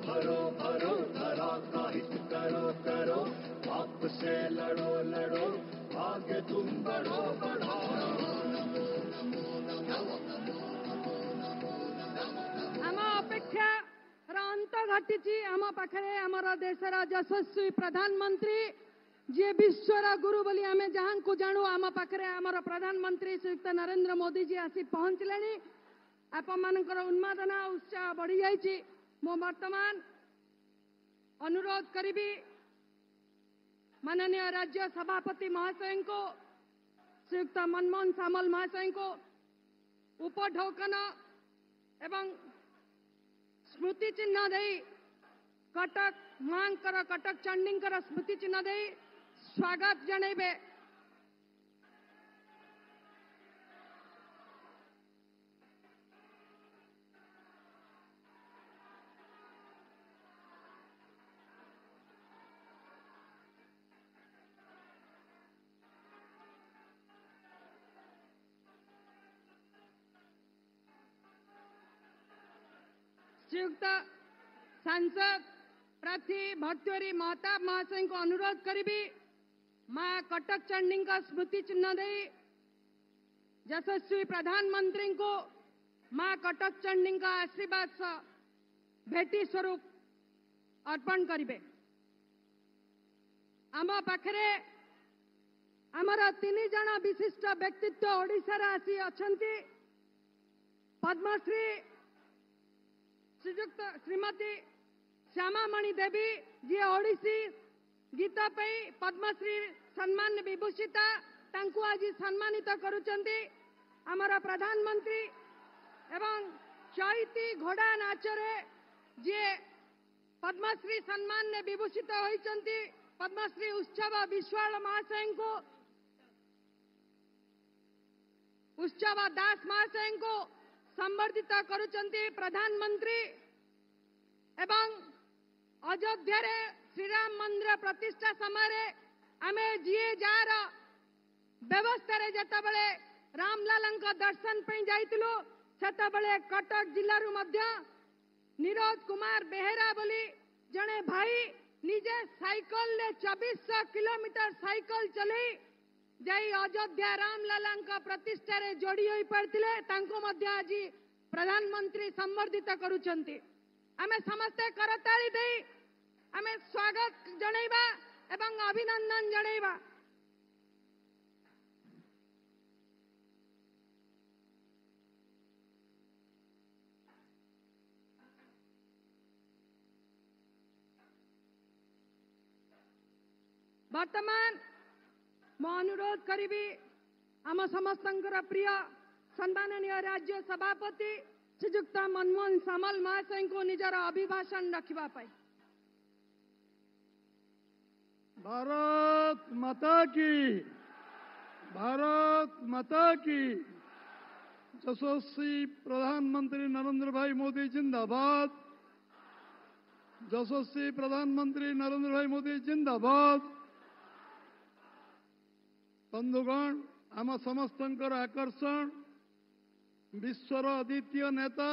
भरो भरो धरा का हित करो करो, पाप से लड़ो लड़ो, आगे तुम बढ़ो बढ़ो। आम अपेक्षा अंत घटी आम पाखे आमर देशर यशस्वी प्रधानमंत्री जी विश्वर गुरु बोली आम जहां को जानू आम पाखे आमर प्रधानमंत्री श्रीयुक्त नरेंद्र मोदी जी आसी पहुंचले। आपण मानकर उन्मादना उत्साह बढ़ी जाइए। मो वर्तमान अनुरोध करी माननीय राज्य सभापति महाशय को श्रीयुक्त मनमोहन सामल महाशय को उपढौकन एवं स्मृति चिन्ह दे कटक मांकर कटक चंडींकर स्मृति चिन्ह दे स्वागत जनइबे। श्रीयुक्त सांसद प्रार्थी भर्तृहरि महताब महाशय को अनुरोध करी मां कटक चंडी का स्मृति चिन्ह दे यशस्वी प्रधानमंत्री को मां कटक चंडी का आशीर्वाद भेटी स्वरूप अर्पण करिबे। आम पाखरे आमर 3 जन विशिष्ट व्यक्तित्व ओडिशा रे आसी अछंती। पद्मश्री श्रीयुक्त श्रीमती श्यामामणि देवी जी ओडिसी गीत पे पद्मश्री सम्मान विभूषिता तांकु आज सम्मानित करुचंती। आमर प्रधानमंत्री एवं चैती घोड़ा नाचरे जे पद्मश्री सम्मान ने विभूषित होइचंती पद्मश्री उत्सव विश्वाल महाशय को उत्सव दास महाशय को संबर्धित करुचंती प्रधानमंत्री। एवं अयोध्या रे श्रीराम मंदिर प्रतिष्ठा समय आमे जीए जार व्यवस्था रे जतबले रामलाला दर्शन पे जाइतिलु सेतबले कटक जिल्ला रु मध्य निरोध कुमार बेहेरा बोली जने भाई निजे साइकल ले 2400 किलोमीटर साइकल चले जाई अयोध्या रामलाला प्रतिष्ठा रे जोड़ी होई पड़तिले तांको मध्य आज प्रधानमंत्री संबर्धित करुचंती। आमे समस्ते करताली दे आमे स्वागत जणैबा एवं अभिनंदन जणैबा। वर्तमान मो अनुरोध करी आम समस्तंकर प्रिय सम्माननीय राज्य सभापति श्रीयुक्त मनमोहन सामल महाशय को निजर अभिभाषण रखा पाई। भारत माता की, भारत माता की। यशस्वी प्रधानमंत्री नरेंद्र भाई मोदी जिंदाबाद। यशस्वी प्रधानमंत्री नरेंद्र भाई मोदी जिंदाबाद। बंधुगण आम समस्तंकर आकर्षण विश्वर अद्वितीय नेता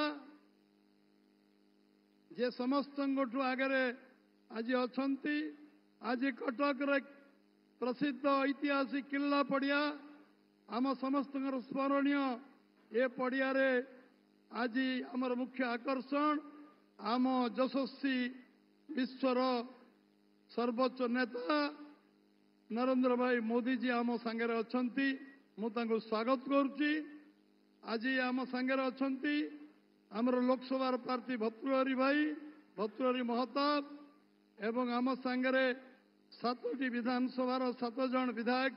जे समस्त आगे आज अछंती। आज कटक रे प्रसिद्ध ऐतिहासिक किल्ला पड़िया आम समस्त स्मरणीय ए पड़िया रे आज आमर मुख्य आकर्षण आम यशस्वी विश्वर सर्वोच्च नेता नरेंद्र भाई मोदी जी आम सांगे अछंती। मु तांको स्वागत करुच्ची। आज आम सांगे अछंती आमर लोकसभा प्रार्थी भर्तृहरि भाई भर्तृहरि महताब एवं आम सांगे 7टी विधानसभा 7 जन विधायक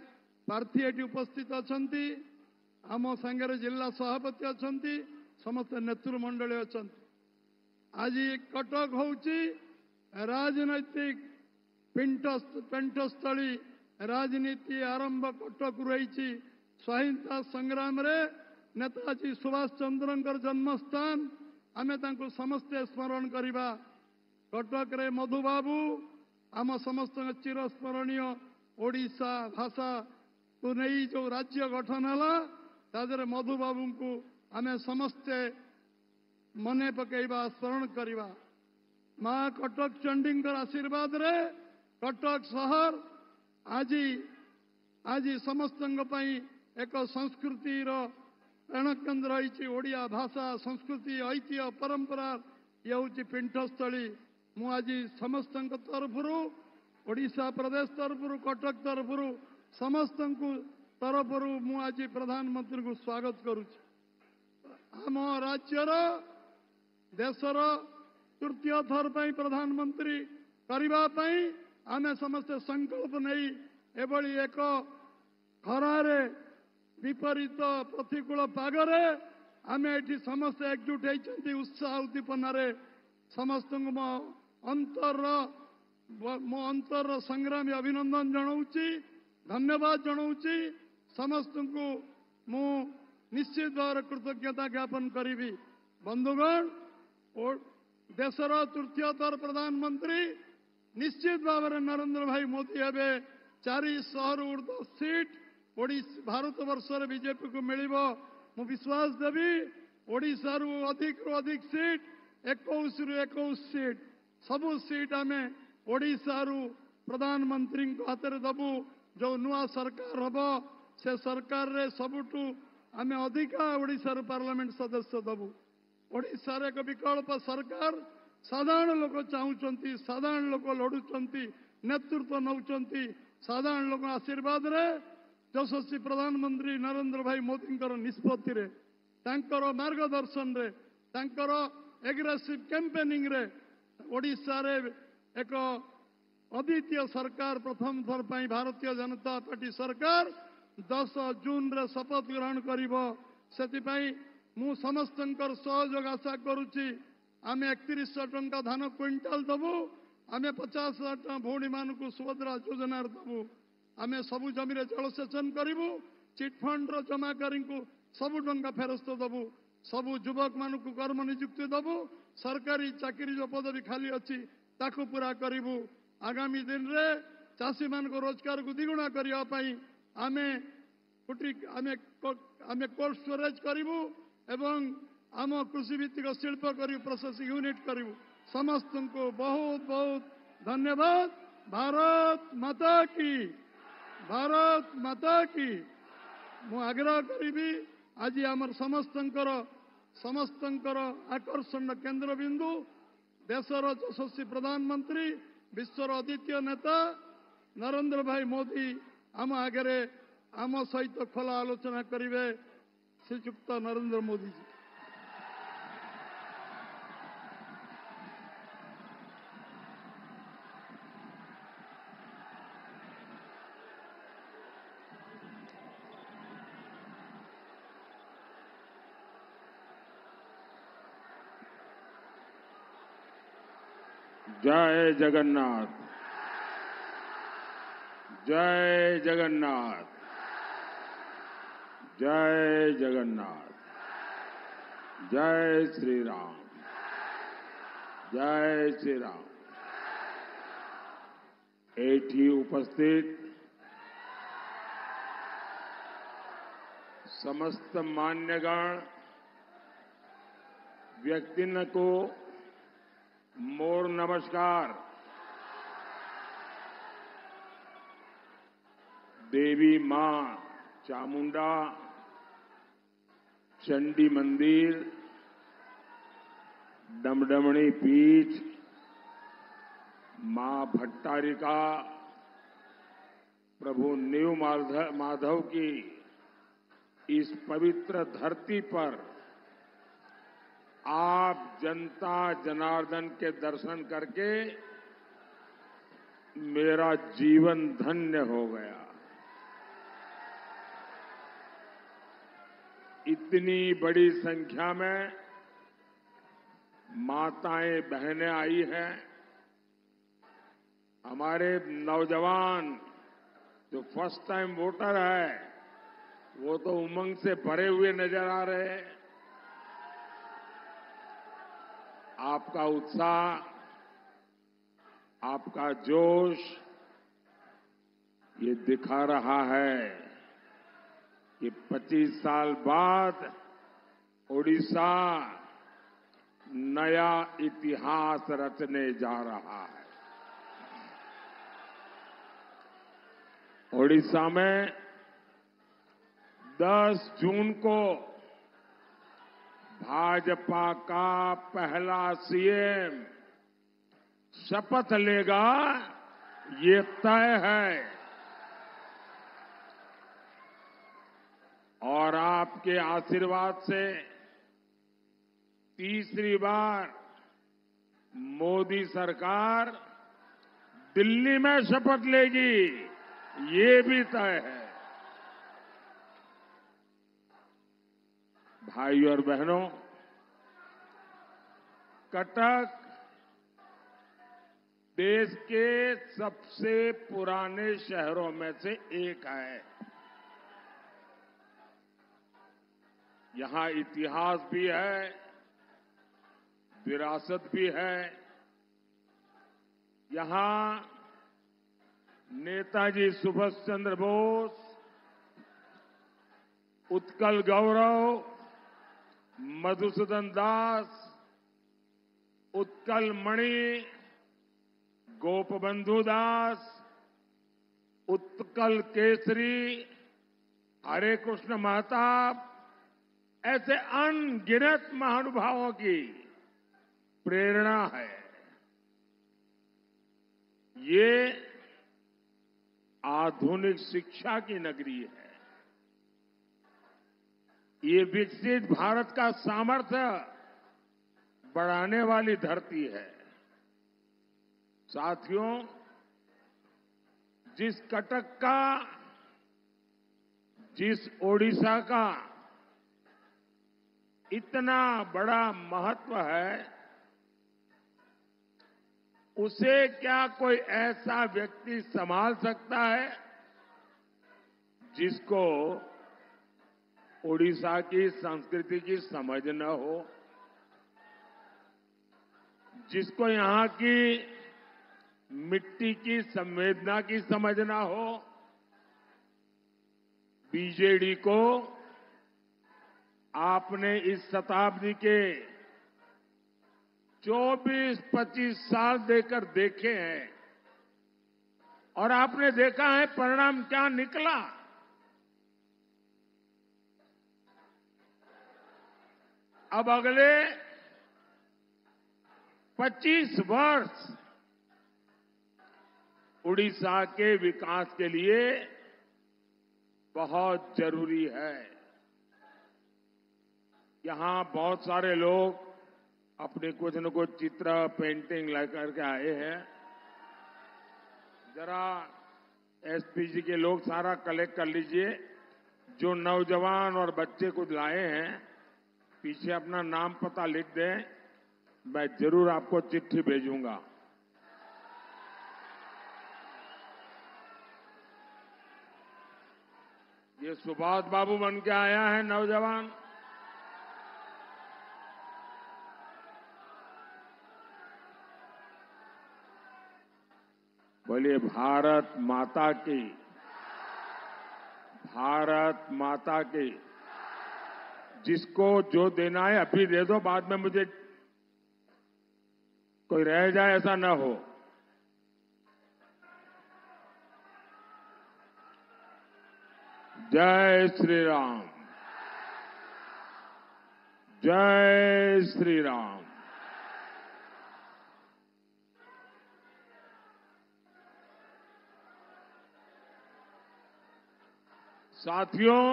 प्रार्थी एटी उपस्थित अछंती। आम सांगे जिला सभापति अछंती समस्त नेतृमंडली अछंती। आज कटक होउची राजनैतिक पेंटस्थली राजनीति आरंभ कटक रही। स्वाधीनता संग्राम रे नेताजी सुभाष चंद्र जन्मस्थान आमे तांको समस्ते स्मरण करिबा। कटक रे मधुबाबू आम समस्त चिरस्मरणीय ओडिशा भाषा को नहीं जो राज्य गठन है मधुबाबू को आमे समस्ते मने पकईबा स्मरण करिबा। मां कटक चंडींकर आशीर्वाद रे कटक सहर आज समस्त एक संस्कृति प्रेरण केन्द्र रही ओडिया भाषा संस्कृति ऐतिह्य परंपरा ये हूँ पीठस्थली मु आज समस्त तरफ ओडिशा प्रदेश तरफ कटक तरफ समस्त तरफ मु आज प्रधानमंत्री को स्वागत करुच्ची। आम राज्यर देशर तृतीय थर प्रधानमंत्री करने आमे समस्ते संकल्प नहीं एभली एक खरारे विपरीत प्रतिकूल पागरे आमे एठी समस्त एकजुट होती उत्साह उद्दीपनार समस्त मो अंतर संग्रामी अभिनंदन जनाऊँगी धन्यवाद जनाऊँगी समस्त को मु निश्चित भाव कृतज्ञता ज्ञापन करी। बंधुगण देशर तृतीय थर प्रधानमंत्री निश्चित भाव में नरेंद्र भाई मोदी हे 400 ऊर्ध सीट भारत वर्ष बीजेपी को मिल मु विश्वास देवी ओडिशा अधिक रु अधिक सीट 21 रु 21 सीट सबु सीट आमे ओडिशा प्रधानमंत्री हाथ में दबू जो नुआ सरकार हम से सरकार रे सबुठू आमे अधिका ओडिशा पार्लियामेंट सदस्य दबू। ओडिशा एक विकल्प सरकार साधारण लोक चाहूँगी साधारण लोक लड़ुंट नेतृत्व नौकरी साधारण लोक आशीर्वाद रे यशस्वी प्रधानमंत्री नरेंद्र भाई मोदी निष्पत्ति रे मार्गदर्शन रे एग्रेसिव कैंपेनिंग रे ओडिशा रे एक अद्वितीय सरकार प्रथम थर भारतीय जनता पार्टी सरकार 10 जून रे शपथ ग्रहण करिबो सेतिपई मु समस्त सहयोग आशा करुच्ची। आमे 3100 टंका धान क्विंटाल दबू आमे 50,000 टंका भौणी मानक सुभद्रा योजना दबू आमे सबु जमी जलसेचन करूँ चिटफंड जमाकारी को सबु टंका फेरस्त दबू सबु युवक मानक कर्म नियुक्ति दबू सरकारी चाकरी जो पदवी खाली अच्छी ताकू पूरा करूँ आगामी दिन रे चाषी मान रोजगार को द्विगुणा करने आमे कोल्ड स्टोरेज करूँ एवं आम कृषि भित्तिक शिल्प करूँ प्रोसेसिंग यूनिट करूँ समस्त को बहुत बहुत धन्यवाद। भारत माता की मु आग्रह करी आज आमर समस्त आकर्षण केन्द्र बिंदु देशर यशस्वी प्रधानमंत्री विश्वर अद्वितीय नेता नरेंद्र भाई मोदी आम आगे आम सहित खोला आलोचना करेंगे श्रीयुक्त नरेंद्र मोदी जी। जय जगन्नाथ जय जगन्नाथ जय जगन्नाथ जय श्री राम जय श्री राम। एठी उपस्थित समस्त मान्यगण व्यक्तिन को मोर नमस्कार। देवी मां चामुंडा चंडी मंदिर डमडमणी पीठ मां भट्टारिका प्रभु नीव माधव की इस पवित्र धरती पर आप जनता जनार्दन के दर्शन करके मेरा जीवन धन्य हो गया। इतनी बड़ी संख्या में माताएं बहनें आई हैं। हमारे नौजवान जो फर्स्ट टाइम वोटर है वो तो उमंग से भरे हुए नजर आ रहे हैं। आपका उत्साह आपका जोश ये दिखा रहा है कि 25 साल बाद ओडिशा नया इतिहास रचने जा रहा है। ओडिशा में 10 जून को भाजपा का पहला सीएम शपथ लेगा, ये तय है। और आपके आशीर्वाद से तीसरी बार मोदी सरकार दिल्ली में शपथ लेगी, ये भी तय है। भाइयों और बहनों, कटक देश के सबसे पुराने शहरों में से एक है। यहां इतिहास भी है, विरासत भी है। यहां नेताजी सुभाष चंद्र बोस, उत्कल गौरव, मधुसूदन दास, उत्कल मणि, गोपबंधु दास, उत्कल केसरी, हरे कृष्ण महताब, ऐसे अनगिनत महानुभावों की प्रेरणा है। ये आधुनिक शिक्षा की नगरी है। ये विकसित भारत का सामर्थ्य बढ़ाने वाली धरती है। साथियों, जिस कटक का, जिस ओडिशा का इतना बड़ा महत्व है, उसे क्या कोई ऐसा व्यक्ति संभाल सकता है जिसको ओडिशा की संस्कृति की समझ न हो, जिसको यहां की मिट्टी की संवेदना की समझ न हो? बीजेडी को आपने इस शताब्दी के 24-25 साल देकर देखे हैं और आपने देखा है परिणाम क्या निकला। अब अगले 25 वर्ष उड़ीसा के विकास के लिए बहुत जरूरी है। यहां बहुत सारे लोग अपने कुछ न कुछ चित्र, पेंटिंग लेकर के आए हैं। जरा एसपीजी के लोग सारा कलेक्ट कर लीजिए। जो नौजवान और बच्चे कुछ लाए हैं, पीछे अपना नाम पता लिख दें, मैं जरूर आपको चिट्ठी भेजूंगा। ये सुभाष बाबू बन के आया है नौजवान। बोलिए भारत माता की, भारत माता की। जिसको जो देना है अभी दे दो, बाद में मुझे कोई रह जाए ऐसा न हो। जय श्री राम, जय श्री राम। साथियों,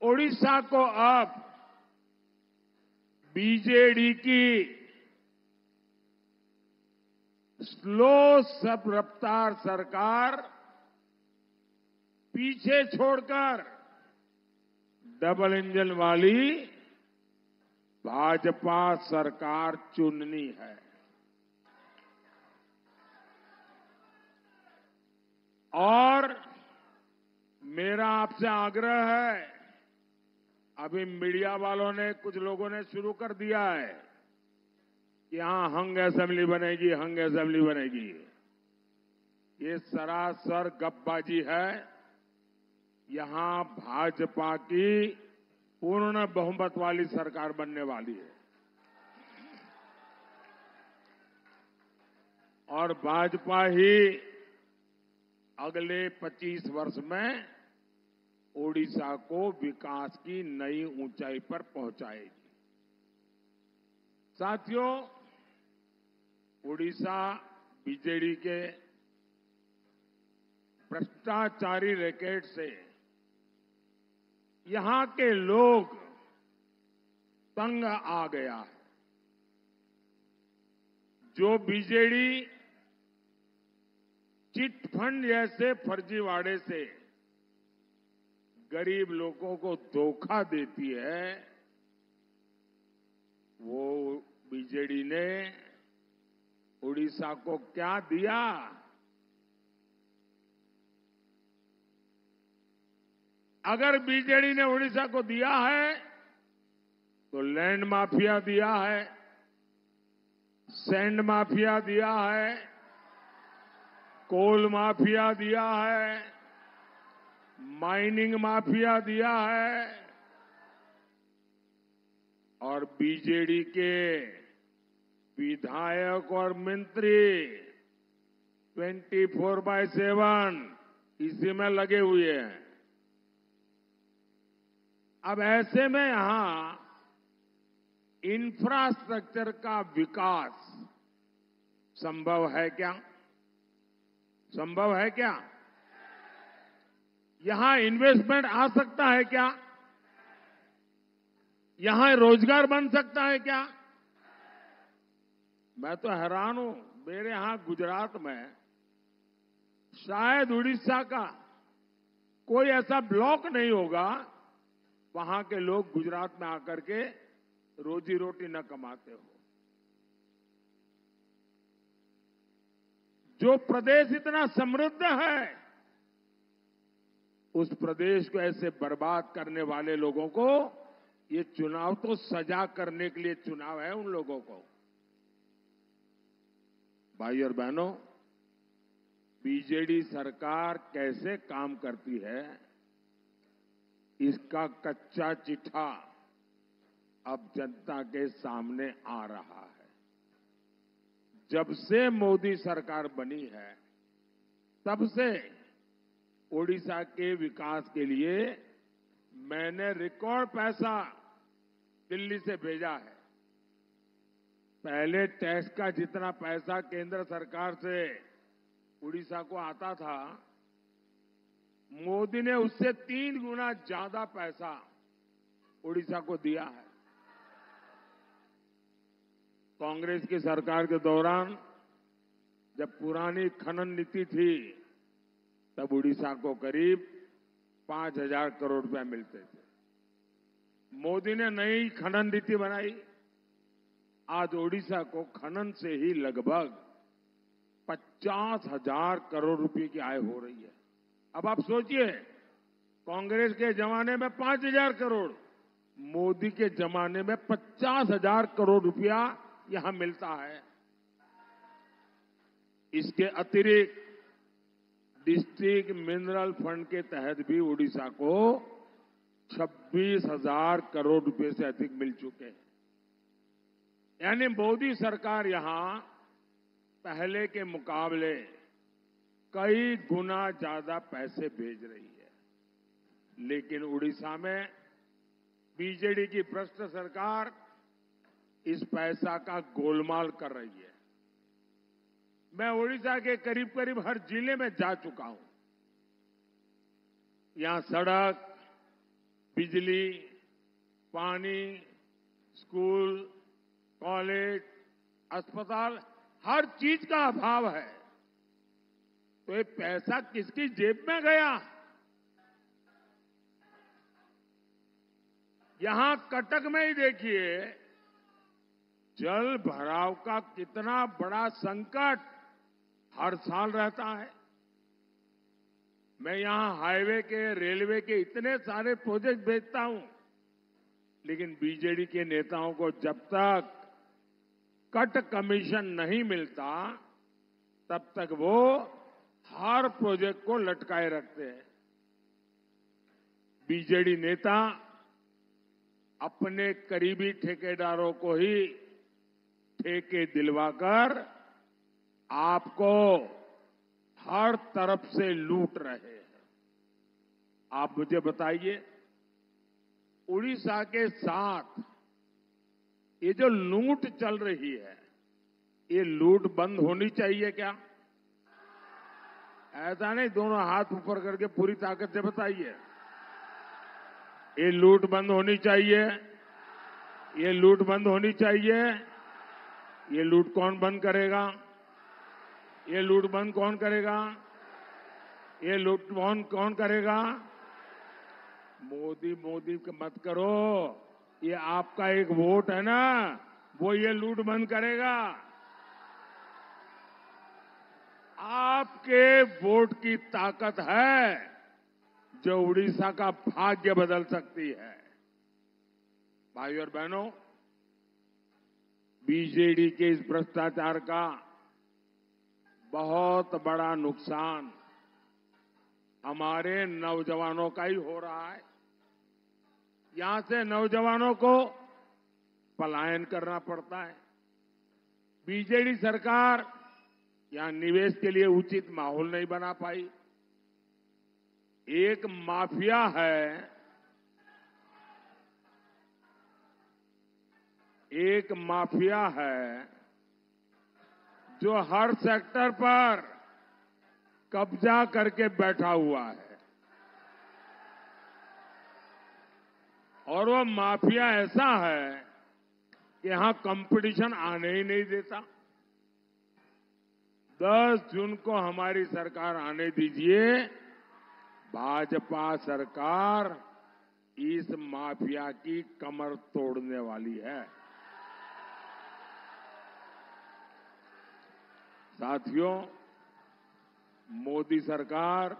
ओडिशा को अब बीजेडी की स्लो सब रफ्तार सरकार पीछे छोड़कर डबल इंजन वाली भाजपा सरकार चुननी है। और मेरा आपसे आग्रह है, अभी मीडिया वालों ने, कुछ लोगों ने शुरू कर दिया है कि यहां हंग असेंबली बनेगी, हंग असेंबली बनेगी। ये सरासर गपबाजी है। यहां भाजपा की पूर्ण बहुमत वाली सरकार बनने वाली है और भाजपा ही अगले 25 वर्ष में ओडिशा को विकास की नई ऊंचाई पर पहुंचाएगी। साथियों, ओडिशा बीजेडी के भ्रष्टाचारी रैकेट से यहां के लोग तंग आ गया है। जो बीजेडी चिट फंड जैसे फर्जीवाड़े से गरीब लोगों को धोखा देती है, वो बीजेडी ने उड़ीसा को क्या दिया? अगर बीजेडी ने उड़ीसा को दिया है तो लैंड माफिया दिया है, सैंड माफिया दिया है, कोल माफिया दिया है, माइनिंग माफिया दिया है और बीजेडी के विधायक और मंत्री 24/7 इसी में लगे हुए हैं। अब ऐसे में यहां इंफ्रास्ट्रक्चर का विकास संभव है क्या? संभव है क्या? यहां इन्वेस्टमेंट आ सकता है क्या? यहां रोजगार बन सकता है क्या? मैं तो हैरान हूं, मेरे यहां गुजरात में शायद उड़ीसा का कोई ऐसा ब्लॉक नहीं होगा वहां के लोग गुजरात में आकर के रोजी रोटी न कमाते हो। जो प्रदेश इतना समृद्ध है, उस प्रदेश को ऐसे बर्बाद करने वाले लोगों को ये चुनाव तो सजा करने के लिए चुनाव है उन लोगों को। भाई और बहनों, बीजेडी सरकार कैसे काम करती है, इसका कच्चा चिट्ठा अब जनता के सामने आ रहा है। जब से मोदी सरकार बनी है, तब से ओडिशा के विकास के लिए मैंने रिकॉर्ड पैसा दिल्ली से भेजा है। पहले टैक्स का जितना पैसा केंद्र सरकार से उड़ीसा को आता था, मोदी ने उससे 3 गुना ज्यादा पैसा उड़ीसा को दिया है। कांग्रेस की सरकार के दौरान जब पुरानी खनन नीति थी, तब उड़ीसा को करीब 5,000 करोड़ रुपए मिलते थे। मोदी ने नई खनन नीति बनाई, आज ओडिशा को खनन से ही लगभग 50,000 करोड़ रुपए की आय हो रही है। अब आप सोचिए, कांग्रेस के जमाने में 5,000 करोड़, मोदी के जमाने में 50,000 करोड़ रुपया यहां मिलता है। इसके अतिरिक्त डिस्ट्रिक्ट मिनरल फंड के तहत भी उड़ीसा को 26,000 करोड़ रुपए से अधिक मिल चुके हैं। यानी मोदी सरकार यहां पहले के मुकाबले कई गुना ज्यादा पैसे भेज रही है। लेकिन उड़ीसा में बीजेडी की भ्रष्ट सरकार इस पैसा का गोलमाल कर रही है। मैं उड़ीसा के करीब करीब हर जिले में जा चुका हूं। यहां सड़क, बिजली, पानी, स्कूल, कॉलेज, अस्पताल, हर चीज का अभाव है। तो ये पैसा किसकी जेब में गया? यहां कटक में ही देखिए, जल भराव का कितना बड़ा संकट हर साल रहता है। मैं यहां हाईवे के, रेलवे के इतने सारे प्रोजेक्ट भेजता हूं, लेकिन बीजेडी के नेताओं को जब तक कट कमीशन नहीं मिलता, तब तक वो हर प्रोजेक्ट को लटकाए रखते हैं। बीजेडी नेता अपने करीबी ठेकेदारों को ही ठेके दिलवाकर आपको हर तरफ से लूट रहे हैं। आप मुझे बताइए, उड़ीसा के साथ ये जो लूट चल रही है, ये लूट बंद होनी चाहिए क्या? ऐसा नहीं, दोनों हाथ ऊपर करके पूरी ताकत से बताइए, ये लूट बंद होनी चाहिए, ये लूट बंद होनी चाहिए। ये लूट कौन बंद करेगा? ये लूट बंद कौन करेगा? ये लूट कौन करेगा? मोदी मोदी मत करो, ये आपका एक वोट है ना, वो ये लूट बंद करेगा। आपके वोट की ताकत है जो उड़ीसा का भाग्य बदल सकती है। भाइयों और बहनों, बीजेडी के इस भ्रष्टाचार का बहुत बड़ा नुकसान हमारे नौजवानों का ही हो रहा है। यहां से नौजवानों को पलायन करना पड़ता है। बीजेडी सरकार यहां निवेश के लिए उचित माहौल नहीं बना पाई। एक माफिया है, एक माफिया है जो हर सेक्टर पर कब्जा करके बैठा हुआ है, और वो माफिया ऐसा है कि यहां कंपटीशन आने ही नहीं देता। 10 जून को हमारी सरकार आने दीजिए, भाजपा सरकार इस माफिया की कमर तोड़ने वाली है। साथियों, मोदी सरकार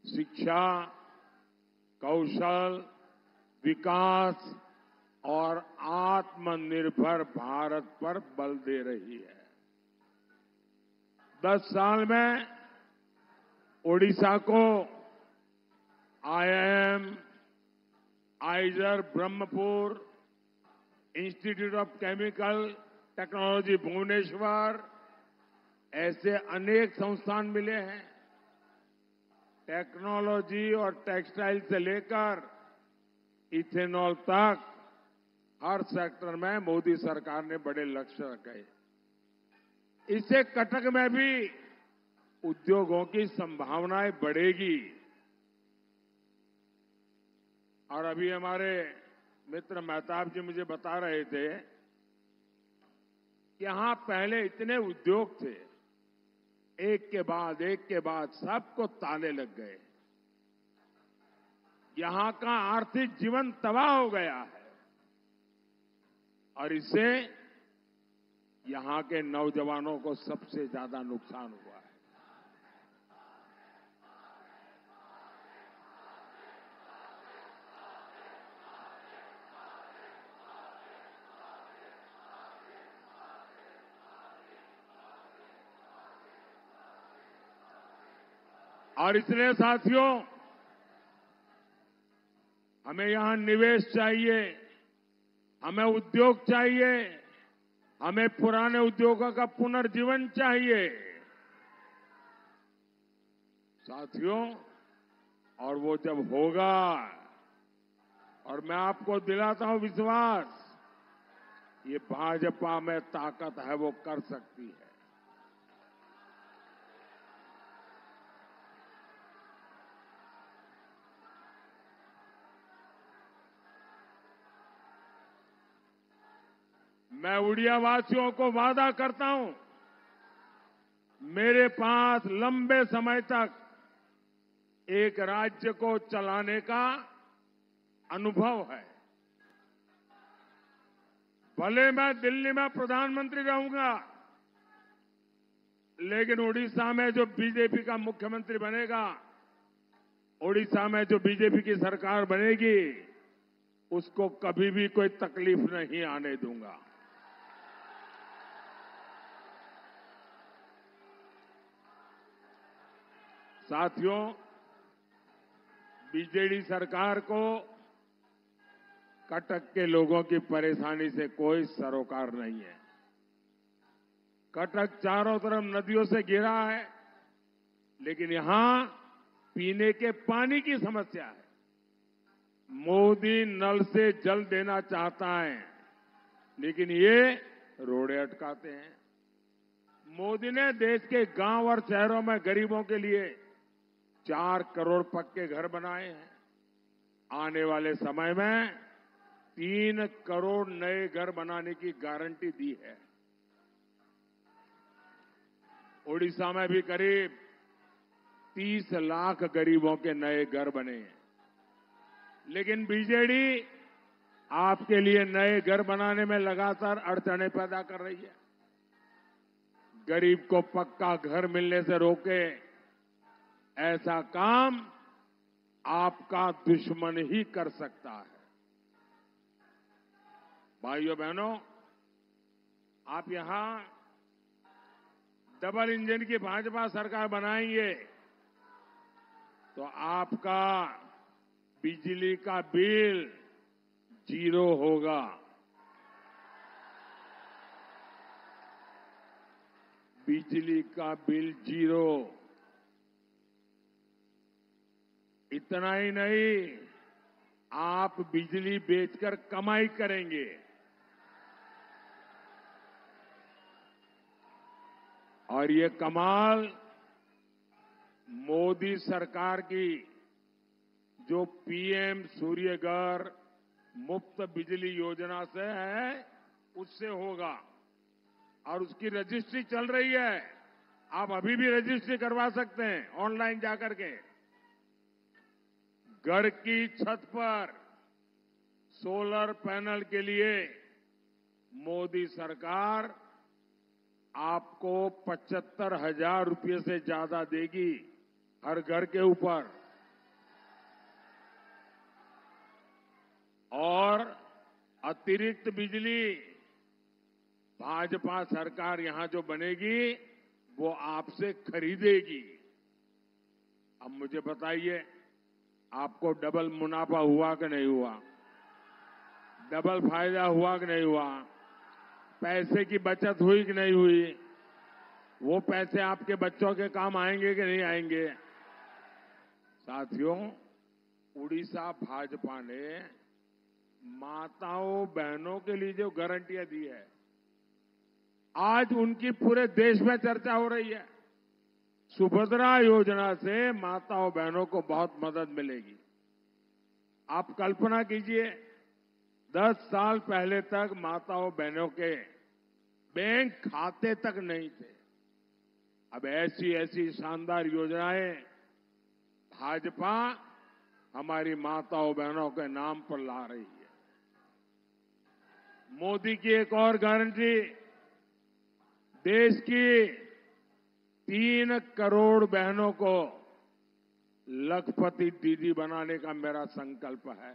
शिक्षा, कौशल, विकास और आत्मनिर्भर भारत पर बल दे रही है। 10 साल में ओडिशा को IIM, IISER Brahmapur, institute of chemical technology Bhubaneswar, ऐसे अनेक संस्थान मिले हैं। टेक्नोलॉजी और टेक्सटाइल से लेकर इथेनॉल तक हर सेक्टर में मोदी सरकार ने बड़े लक्ष्य रखे। इससे कटक में भी उद्योगों की संभावनाएं बढ़ेगी। और अभी हमारे मित्र मेहताब जी मुझे बता रहे थे कि यहां पहले इतने उद्योग थे, एक के बाद सबको ताले लग गए। यहां का आर्थिक जीवन तबाह हो गया है, और इससे यहां के नौजवानों को सबसे ज्यादा नुकसान हुआ है। और इसलिए साथियों, हमें यहां निवेश चाहिए, हमें उद्योग चाहिए, हमें पुराने उद्योगों का पुनर्जीवन चाहिए। साथियों, और वो जब होगा, और मैं आपको दिलाता हूं विश्वास, ये भाजपा में ताकत है, वो कर सकती है। मैं उड़िया वासियों को वादा करता हूं, मेरे पास लंबे समय तक एक राज्य को चलाने का अनुभव है। भले मैं दिल्ली में प्रधानमंत्री रहूंगा, लेकिन उड़ीसा में जो बीजेपी का मुख्यमंत्री बनेगा, उड़ीसा में जो बीजेपी की सरकार बनेगी, उसको कभी भी कोई तकलीफ नहीं आने दूंगा। साथियों, बीजेडी सरकार को कटक के लोगों की परेशानी से कोई सरोकार नहीं है। कटक चारों तरफ नदियों से घिरा है, लेकिन यहां पीने के पानी की समस्या है। मोदी नल से जल देना चाहता है, लेकिन ये रोड़े अटकाते हैं। मोदी ने देश के गांव और शहरों में गरीबों के लिए 4 करोड़ पक्के घर बनाए हैं। आने वाले समय में 3 करोड़ नए घर बनाने की गारंटी दी है। ओडिशा में भी करीब 30 लाख गरीबों के नए घर बने हैं। लेकिन बीजेडी आपके लिए नए घर बनाने में लगातार अड़चनें पैदा कर रही है। गरीब को पक्का घर मिलने से रोके, ऐसा काम आपका दुश्मन ही कर सकता है। भाइयों बहनों, आप यहां डबल इंजन की भाजपा सरकार बनाएंगे तो आपका बिजली का बिल 0 होगा। बिजली का बिल 0। इतना ही नहीं, आप बिजली बेचकर कमाई करेंगे। और ये कमाल मोदी सरकार की जो पीएम सूर्यघर मुफ्त बिजली योजना से है, उससे होगा। और उसकी रजिस्ट्री चल रही है। आप अभी भी रजिस्ट्री करवा सकते हैं ऑनलाइन जाकर के। घर की छत पर सोलर पैनल के लिए मोदी सरकार आपको 75,000 रुपये से ज्यादा देगी हर घर के ऊपर। और अतिरिक्त बिजली भाजपा सरकार यहां जो बनेगी वो आपसे खरीदेगी। अब मुझे बताइए, आपको डबल मुनाफा हुआ कि नहीं हुआ? डबल फायदा हुआ कि नहीं हुआ? पैसे की बचत हुई कि नहीं हुई? वो पैसे आपके बच्चों के काम आएंगे कि नहीं आएंगे? साथियों, उड़ीसा भाजपा ने माताओं बहनों के लिए जो गारंटियां दी है, आज उनकी पूरे देश में चर्चा हो रही है। सुभद्रा योजना से माताओं बहनों को बहुत मदद मिलेगी। आप कल्पना कीजिए, 10 साल पहले तक माताओं बहनों के बैंक खाते तक नहीं थे। अब ऐसी ऐसी शानदार योजनाएं भाजपा हमारी माताओं बहनों के नाम पर ला रही है। मोदी की एक और गारंटी, देश की 3 करोड़ बहनों को लखपति दीदी बनाने का मेरा संकल्प है।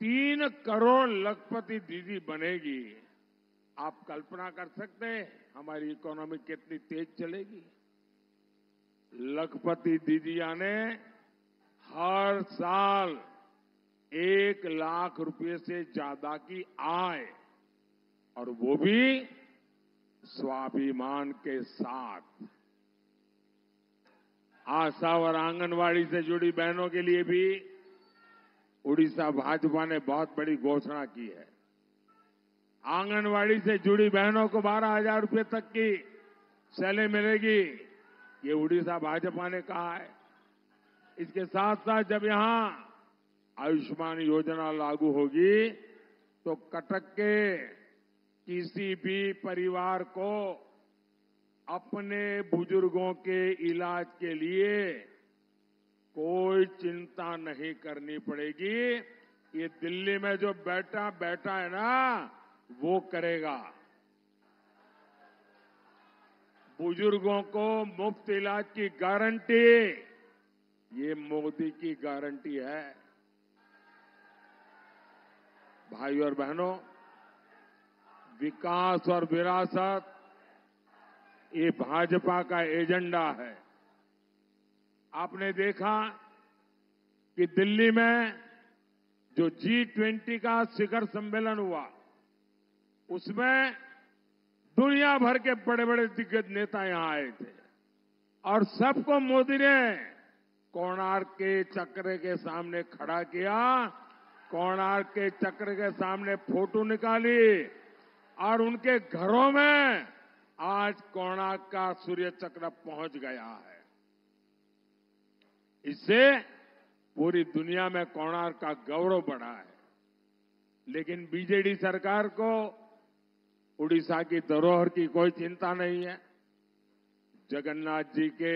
3 करोड़ लखपति दीदी बनेगी। आप कल्पना कर सकते हैं हमारी इकोनॉमी कितनी तेज चलेगी। लखपति दीदियां ने हर साल 1 लाख रुपए से ज्यादा की आय, और वो भी स्वाभिमान के साथ। आशा और आंगनवाड़ी से जुड़ी बहनों के लिए भी उड़ीसा भाजपा ने बहुत बड़ी घोषणा की है। आंगनवाड़ी से जुड़ी बहनों को 12,000 रुपए तक की सैलरी मिलेगी, ये उड़ीसा भाजपा ने कहा है। इसके साथ साथ जब यहां आयुष्मान योजना लागू होगी तो कटक के किसी भी परिवार को अपने बुजुर्गों के इलाज के लिए कोई चिंता नहीं करनी पड़ेगी। ये दिल्ली में जो बैठा है ना, वो करेगा। बुजुर्गों को मुफ्त इलाज की गारंटी, ये मोदी की गारंटी है। भाइयों और बहनों, विकास और विरासत ये भाजपा का एजेंडा है। आपने देखा कि दिल्ली में जो G20 का शिखर सम्मेलन हुआ, उसमें दुनिया भर के बड़े बड़े दिग्गज नेता यहां आए थे और सबको मोदी ने कोणार्क के चक्र के सामने खड़ा किया, कोणार्क के चक्र के सामने फोटो निकाली और उनके घरों में आज कोणार्क का सूर्य चक्र पहुंच गया है। इससे पूरी दुनिया में कोणार्क का गौरव बढ़ा है। लेकिन बीजेडी सरकार को उड़ीसा की धरोहर की कोई चिंता नहीं है। जगन्नाथ जी के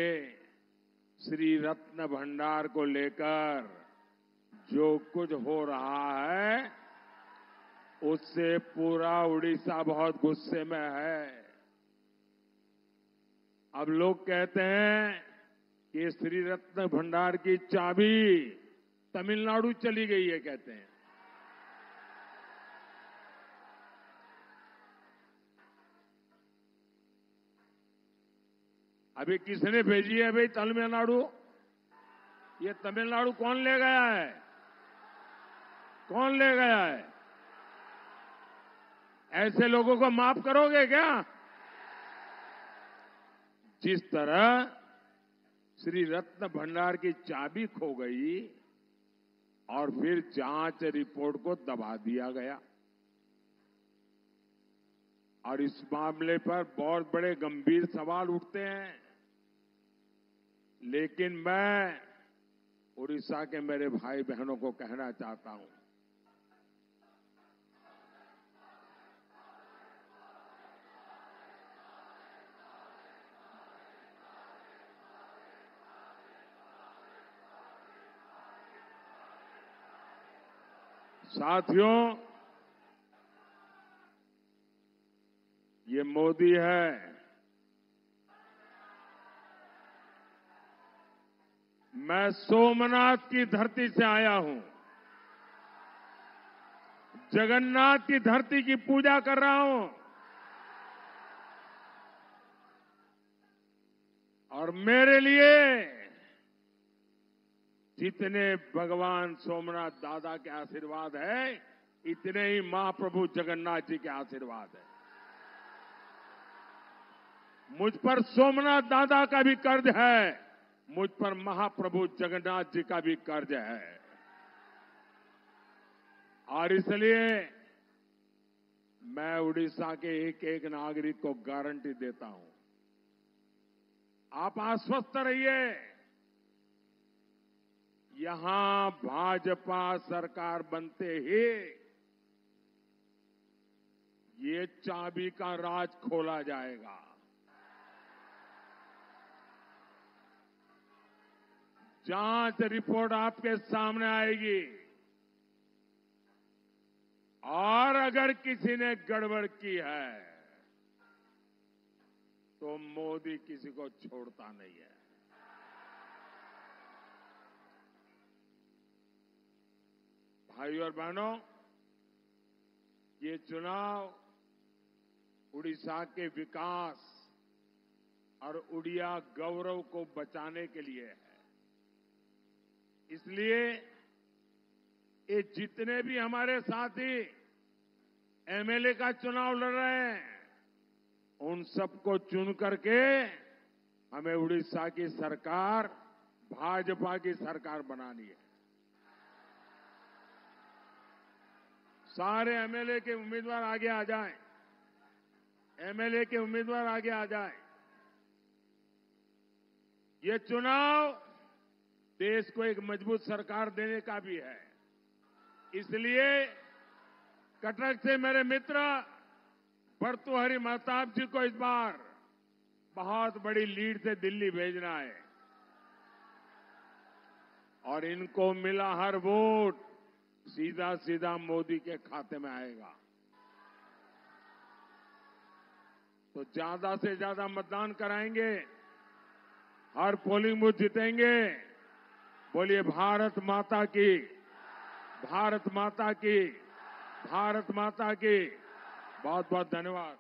श्री रत्न भंडार को लेकर जो कुछ हो रहा है, उससे पूरा उड़ीसा बहुत गुस्से में है। अब लोग कहते हैं कि श्री रत्न भंडार की चाबी तमिलनाडु चली गई है, कहते हैं। अभी किसने भेजी है भाई तमिलनाडु? ये तमिलनाडु कौन ले गया है? कौन ले गया है? ऐसे लोगों को माफ करोगे क्या? जिस तरह श्री रत्न भंडार की चाबी खो गई और फिर जांच रिपोर्ट को दबा दिया गया, और इस मामले पर बहुत बड़े गंभीर सवाल उठते हैं। लेकिन मैं उड़ीसा के मेरे भाई बहनों को कहना चाहता हूं, साथियों, ये मोदी है। मैं सोमनाथ की धरती से आया हूं, जगन्नाथ की धरती की पूजा कर रहा हूं, और मेरे लिए जितने भगवान सोमनाथ दादा के आशीर्वाद है, इतने ही महाप्रभु जगन्नाथ जी के आशीर्वाद है। मुझ पर सोमनाथ दादा का भी कर्ज है, मुझ पर महाप्रभु जगन्नाथ जी का भी कर्ज है। और इसलिए मैं उड़ीसा के एक एक नागरिक को गारंटी देता हूं, आप आश्वस्त रहिए, यहां भाजपा सरकार बनते ही ये चाबी का राज खोला जाएगा। जांच रिपोर्ट आपके सामने आएगी, और अगर किसी ने गड़बड़ की है तो मोदी किसी को छोड़ता नहीं है। भाइयों और बहनों, ये चुनाव उड़ीसा के विकास और उड़िया गौरव को बचाने के लिए है। इसलिए ये जितने भी हमारे साथी एमएलए का चुनाव लड़ रहे हैं, उन सबको चुन करके हमें उड़ीसा की सरकार, भाजपा की सरकार बनानी है। सारे एमएलए के उम्मीदवार आगे आ जाएं, एमएलए के उम्मीदवार आगे आ जाएं। ये चुनाव देश को एक मजबूत सरकार देने का भी है। इसलिए कटक से मेरे मित्र भर्तृहरि महताब जी को इस बार बहुत बड़ी लीड से दिल्ली भेजना है, और इनको मिला हर वोट सीधा सीधा मोदी के खाते में आएगा। तो ज्यादा से ज्यादा मतदान कराएंगे, हर पोलिंग बूथ जीतेंगे। बोलिए भारत माता की, भारत माता की, भारत माता की। बहुत बहुत धन्यवाद।